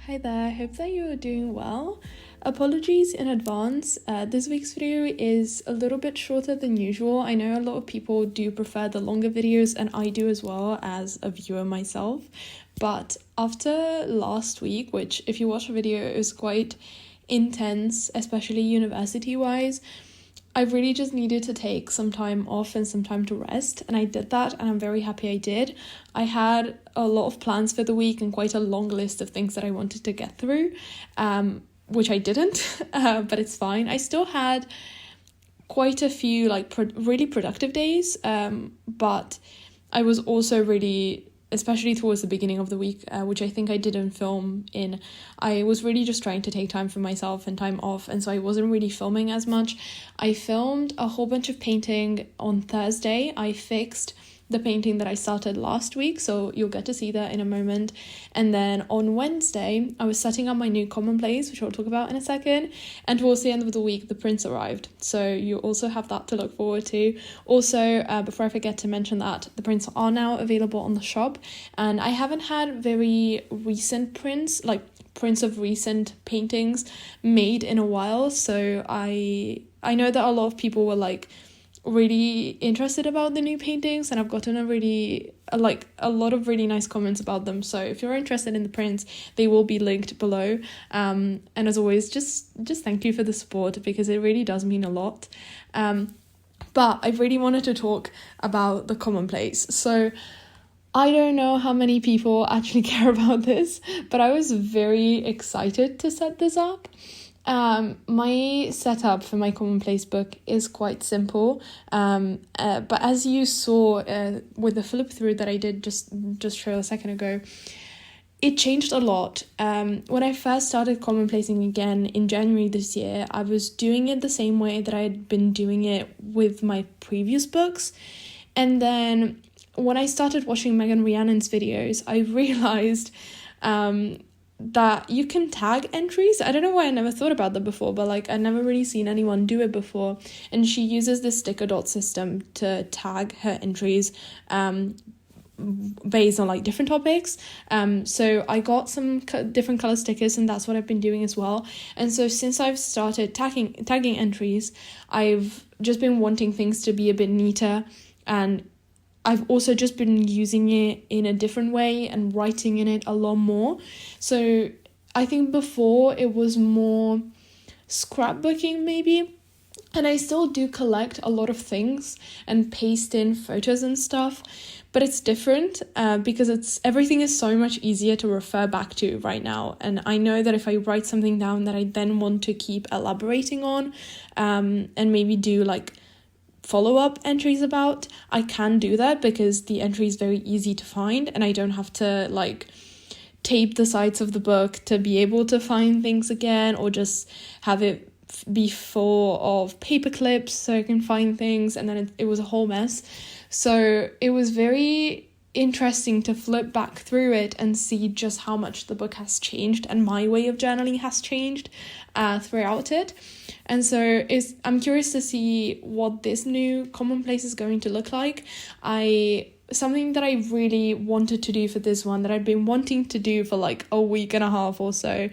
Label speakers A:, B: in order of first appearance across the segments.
A: Hi there, hope that you're doing well. Apologies in advance. This week's video is a little bit shorter than usual. I know a lot of people do prefer the longer videos, and I do as well as a viewer myself. But after last week, which if you watch the video is quite intense, especially university-wise, I really just needed to take some time off and some time to rest, and I did that, and I'm very happy I did. I had a lot of plans for the week and quite a long list of things that I wanted to get through, which I didn't, but it's fine. I still had quite a few really productive days, but I was also really, especially towards the beginning of the week, which I think I didn't film in, I was really just trying to take time for myself and time off, and so I wasn't really filming as much. I filmed a whole bunch of painting on Thursday. I fixed the painting that I started last week, so you'll get to see that in a moment. And then on Wednesday, I was setting up my new Commonplace, which I'll talk about in a second. And towards the end of the week, the prints arrived. So you also have that to look forward to. Also, before I forget to mention that, the prints are now available on the shop. And I haven't had very recent prints, like prints of recent paintings made in a while. So I know that a lot of people were really interested about the new paintings, and I've gotten a lot of really nice comments about them. So if you're interested in the prints, they will be linked below, and as always, just thank you for the support, because it really does mean a lot. But I really wanted to talk about the Commonplace. So I don't know how many people actually care about this, but I was very excited to set this up. My setup for my Commonplace book is quite simple, but as you saw with the flip through that I did just show a second ago, it changed a lot. When I first started Commonplacing again in January this year, I was doing it the same way that I had been doing it with my previous books, and then when I started watching Megan Rhiannon's videos, I realized that you can tag entries. I don't know why I never thought about that before, but I'd never really seen anyone do it before. And she uses this sticker dot system to tag her entries based on different topics. So I got some different color stickers, and that's what I've been doing as well. And so since I've started tagging entries, I've just been wanting things to be a bit neater, and I've also just been using it in a different way and writing in it a lot more. So I think before it was more scrapbooking maybe, and I still do collect a lot of things and paste in photos and stuff, but it's different because everything is so much easier to refer back to right now. And I know that if I write something down that I then want to keep elaborating on, and maybe do follow-up entries about, I can do that because the entry is very easy to find, and I don't have to tape the sides of the book to be able to find things again, or just have it be full of paper clips so I can find things, and then it was a whole mess. So it was very interesting to flip back through it and see just how much the book has changed, and my way of journaling has changed throughout it. And so I'm curious to see what this new Commonplace is going to look like. Something that I really wanted to do for this one, that I've been wanting to do for a week and a half or so,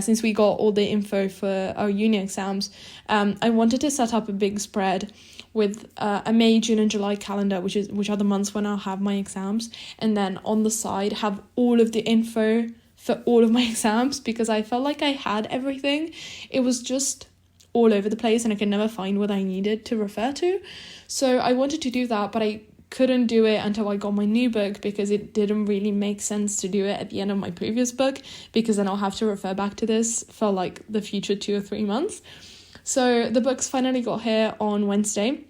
A: since we got all the info for our uni exams. I wanted to set up a big spread with a May, June and July calendar, which are the months when I'll have my exams, and then on the side have all of the info for all of my exams, because I felt like I had everything. It was just all over the place, and I could never find what I needed to refer to. So I wanted to do that, but I couldn't do it until I got my new book, because it didn't really make sense to do it at the end of my previous book, because then I'll have to refer back to this for the future 2 or 3 months. So the books finally got here on Wednesday,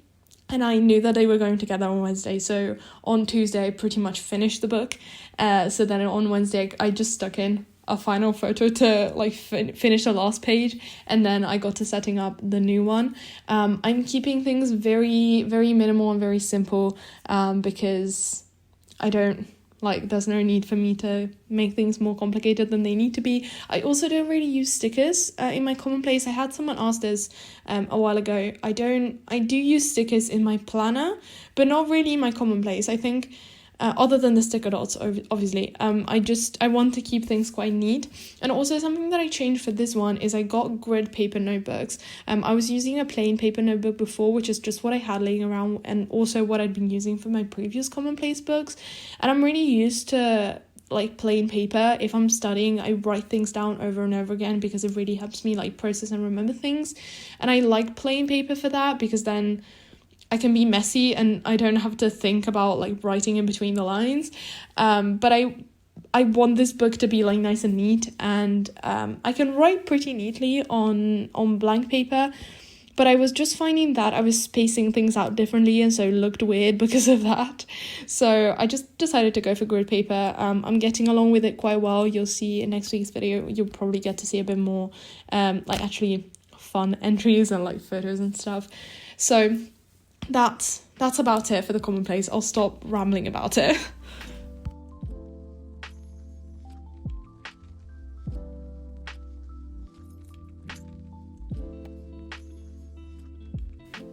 A: and I knew that they were going together on Wednesday. So on Tuesday, I pretty much finished the book. So then on Wednesday, I just stuck in a final photo to finish the last page, and then I got to setting up the new one. I'm keeping things very, very minimal and very simple, because I don't there's no need for me to make things more complicated than they need to be. I also don't really use stickers in my Commonplace. I had someone ask this a while ago. I do use stickers in my planner, but not really in my Commonplace. I think other than the sticker dots, obviously. I want to keep things quite neat. And also something that I changed for this one is I got grid paper notebooks. I was using a plain paper notebook before, which is just what I had laying around, and also what I'd been using for my previous Commonplace books. And I'm really used to like plain paper. If I'm studying, I write things down over and over again because it really helps me like process and remember things. And I like plain paper for that because then I can be messy and I don't have to think about like writing in between the lines. But I want this book to be like nice and neat, and I can write pretty neatly on blank paper, but I was just finding that I was spacing things out differently, and so it looked weird because of that. So I just decided to go for grid paper. I'm getting along with it quite well. You'll see in next week's video, you'll probably get to see a bit more like actually fun entries and like photos and stuff. So that's about it for the Commonplace. I'll stop rambling about it.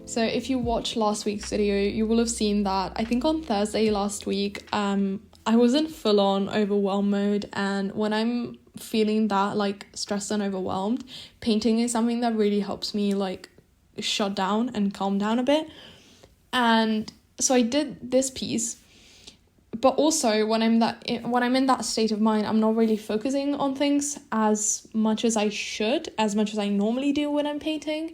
A: So if you watched last week's video, you will have seen that I think on Thursday last week, I was in full on overwhelm mode, and when I'm feeling that like stressed and overwhelmed, painting is something that really helps me like shut down and calm down a bit. And so I did this piece, but also when I'm in that state of mind, I'm not really focusing on things as much as I should, as much as I normally do when I'm painting.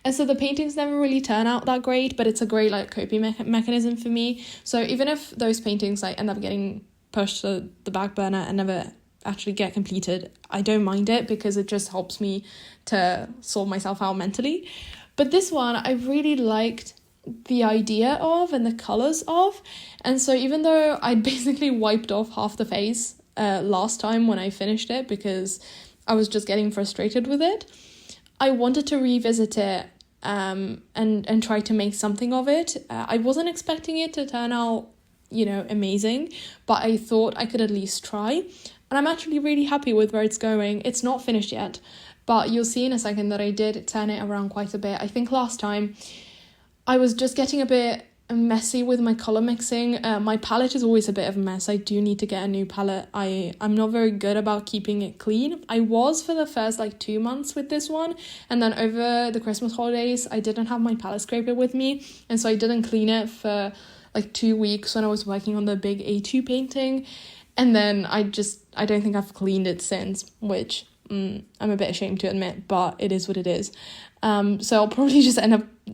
A: And so the paintings never really turn out that great, but it's a great like coping mechanism for me. So even if those paintings like end up getting pushed to the back burner and never actually get completed, I don't mind it because it just helps me to sort myself out mentally. But this one I really liked the idea of and the colours of, and so even though I basically wiped off half the face last time when I finished it because I was just getting frustrated with it, I wanted to revisit it and try to make something of it. I wasn't expecting it to turn out, amazing, but I thought I could at least try, and I'm actually really happy with where it's going. It's not finished yet, but you'll see in a second that I did turn it around quite a bit. I think last time I was just getting a bit messy with my color mixing. My palette is always a bit of a mess. I do need to get a new palette. I'm not very good about keeping it clean. I was for the first 2 months with this one, and then over the Christmas holidays I didn't have my palette scraper with me, and so I didn't clean it for 2 weeks when I was working on the big A2 painting, and then I don't think I've cleaned it since, which I'm a bit ashamed to admit, but it is what it is. So I'll probably just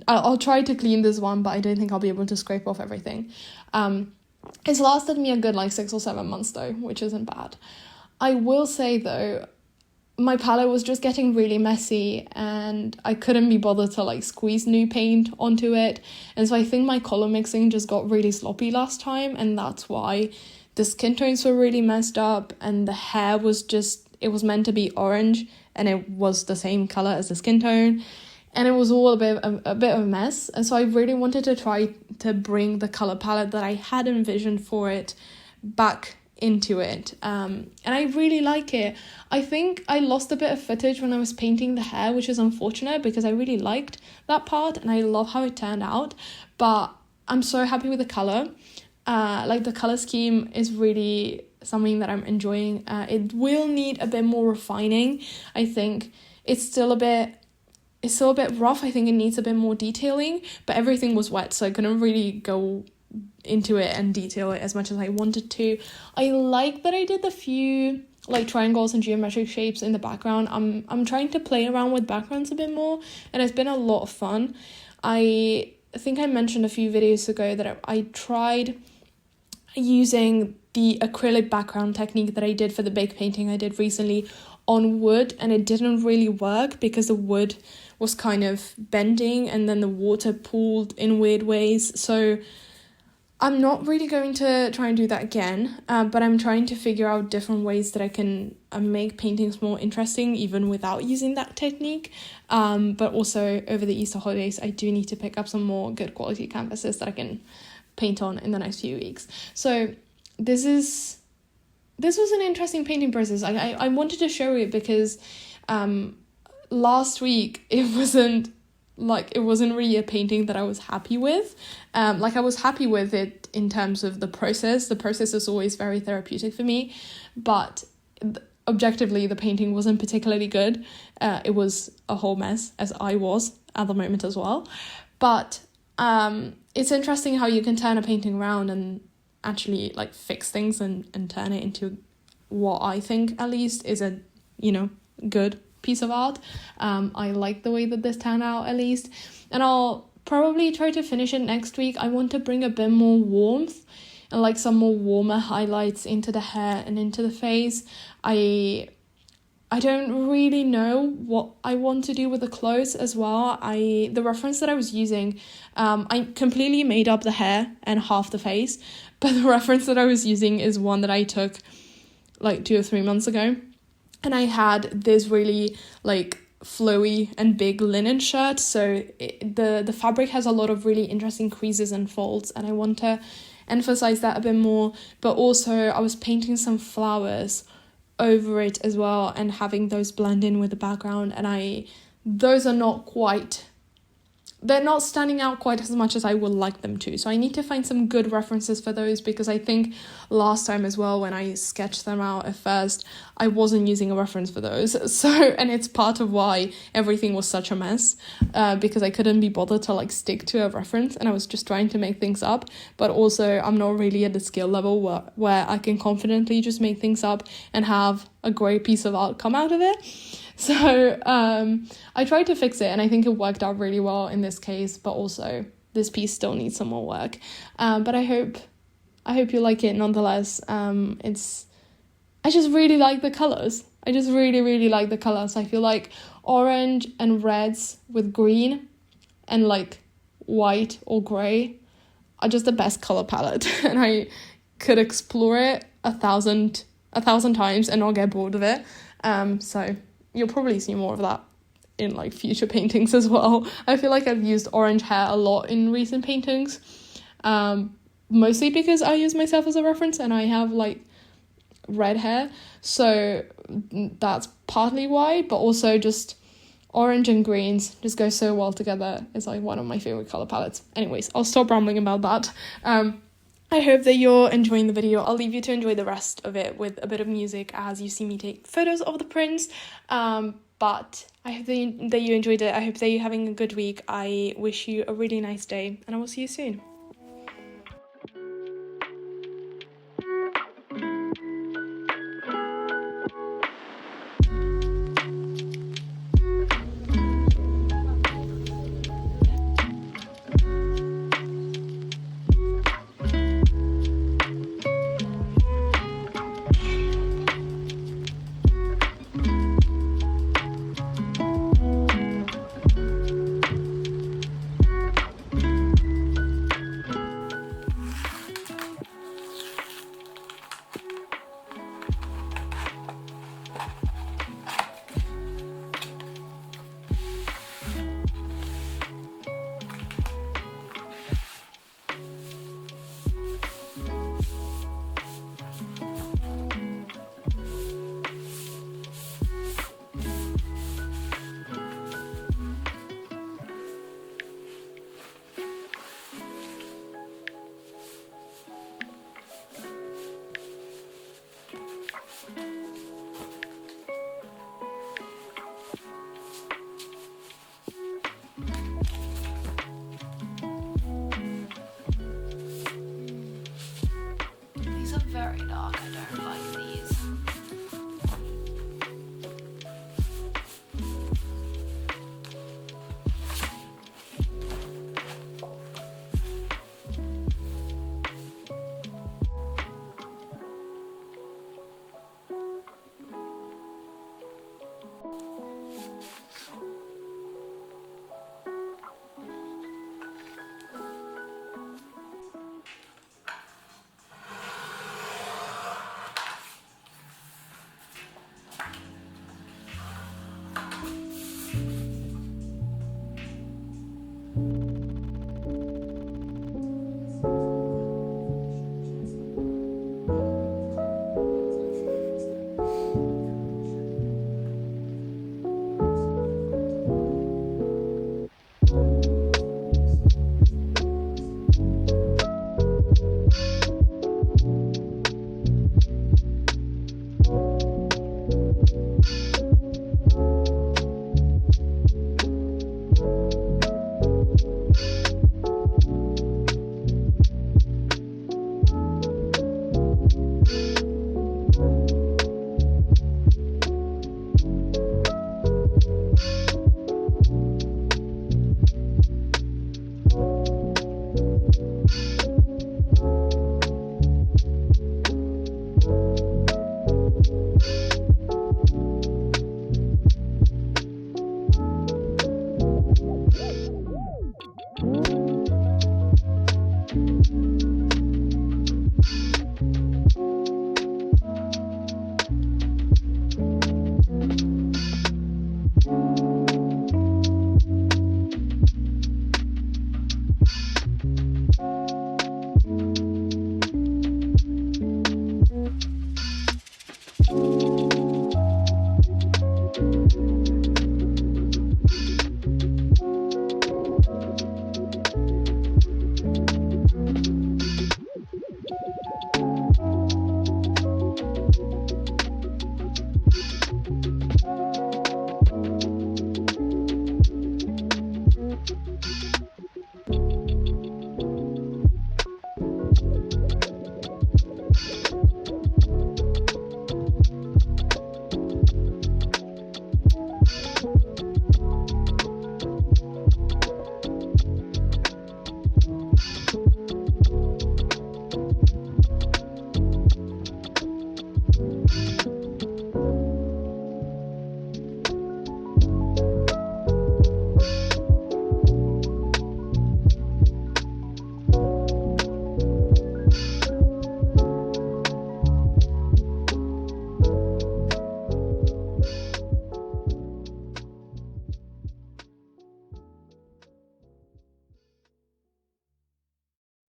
A: I'll try to clean this one, but I don't think I'll be able to scrape off everything. It's lasted me a good 6 or 7 months though, which isn't bad. I will say though, my palette was just getting really messy and I couldn't be bothered to squeeze new paint onto it. And so I think my color mixing just got really sloppy last time, and that's why the skin tones were really messed up, and the hair was it was meant to be orange and it was the same color as the skin tone, and it was all a bit of a mess. And so I really wanted to try to bring the color palette that I had envisioned for it back into it, and I really like it. I think I lost a bit of footage when I was painting the hair, which is unfortunate because I really liked that part and I love how it turned out, but I'm so happy with the color. The color scheme is really something that I'm enjoying. It will need a bit more refining. I think it's still a bit rough. I think it needs a bit more detailing, but everything was wet, so I couldn't really go into it and detail it as much as I wanted to. I like that I did the few triangles and geometric shapes in the background. I'm trying to play around with backgrounds a bit more, and it's been a lot of fun. I think I mentioned a few videos ago that I tried using the acrylic background technique that I did for the big painting I did recently on wood, and it didn't really work because the wood was kind of bending and then the water pooled in weird ways. So I'm not really going to try and do that again, but I'm trying to figure out different ways that I can make paintings more interesting even without using that technique. But also over the Easter holidays I do need to pick up some more good quality canvases that I can paint on in the next few weeks. So this was an interesting painting process. I wanted to show it because last week it wasn't like, it wasn't really a painting that I was happy with. Like, I was happy with it in terms of the process. The process is always very therapeutic for me, but objectively, the painting wasn't particularly good. It was a whole mess, as I was at the moment as well. But it's interesting how you can turn a painting around and actually, like, fix things and turn it into what I think, at least, is a, you know, good piece of art. I like the way that this turned out, at least, and I'll probably try to finish it next week. I want to bring a bit more warmth and, like, some more warmer highlights into the hair and into the face. I don't really know what I want to do with the clothes as well. The reference that I was using, I completely made up the hair and half the face, but the reference that I was using is one that I took like 2 or 3 months ago. And I had this really, like, flowy and big linen shirt, so the fabric has a lot of really interesting creases and folds, and I want to emphasize that a bit more. But also I was painting some flowers over it as well and having those blend in with the background, and those are not quite, they're not standing out quite as much as I would like them to. So I need to find some good references for those, because I think last time as well, when I sketched them out at first, I wasn't using a reference for those. So, and it's part of why everything was such a mess, because I couldn't be bothered to, like, stick to a reference, and I was just trying to make things up. But also I'm not really at the skill level where I can confidently just make things up and have a great piece of art come out of it. So I tried to fix it, and I think it worked out really well in this case, but also this piece still needs some more work. But I hope you like it nonetheless. I just really like the colours. I just really, really like the colours. I feel like orange and reds with green and, like, white or grey are just the best colour palette. And I could explore it a thousand times and not get bored of it. So you'll probably see more of that in, like, future paintings as well. I feel like I've used orange hair a lot in recent paintings, mostly because I use myself as a reference and I have, like, red hair, so that's partly why, but also just orange and greens just go so well together. It's, like, one of my favorite color palettes. Anyways, I'll stop rambling about that. I hope that you're enjoying the video. I'll leave you to enjoy the rest of it with a bit of music as you see me take photos of the prints. But I hope that you enjoyed it. I hope that you're having a good week. I wish you a really nice day, and I will see you soon.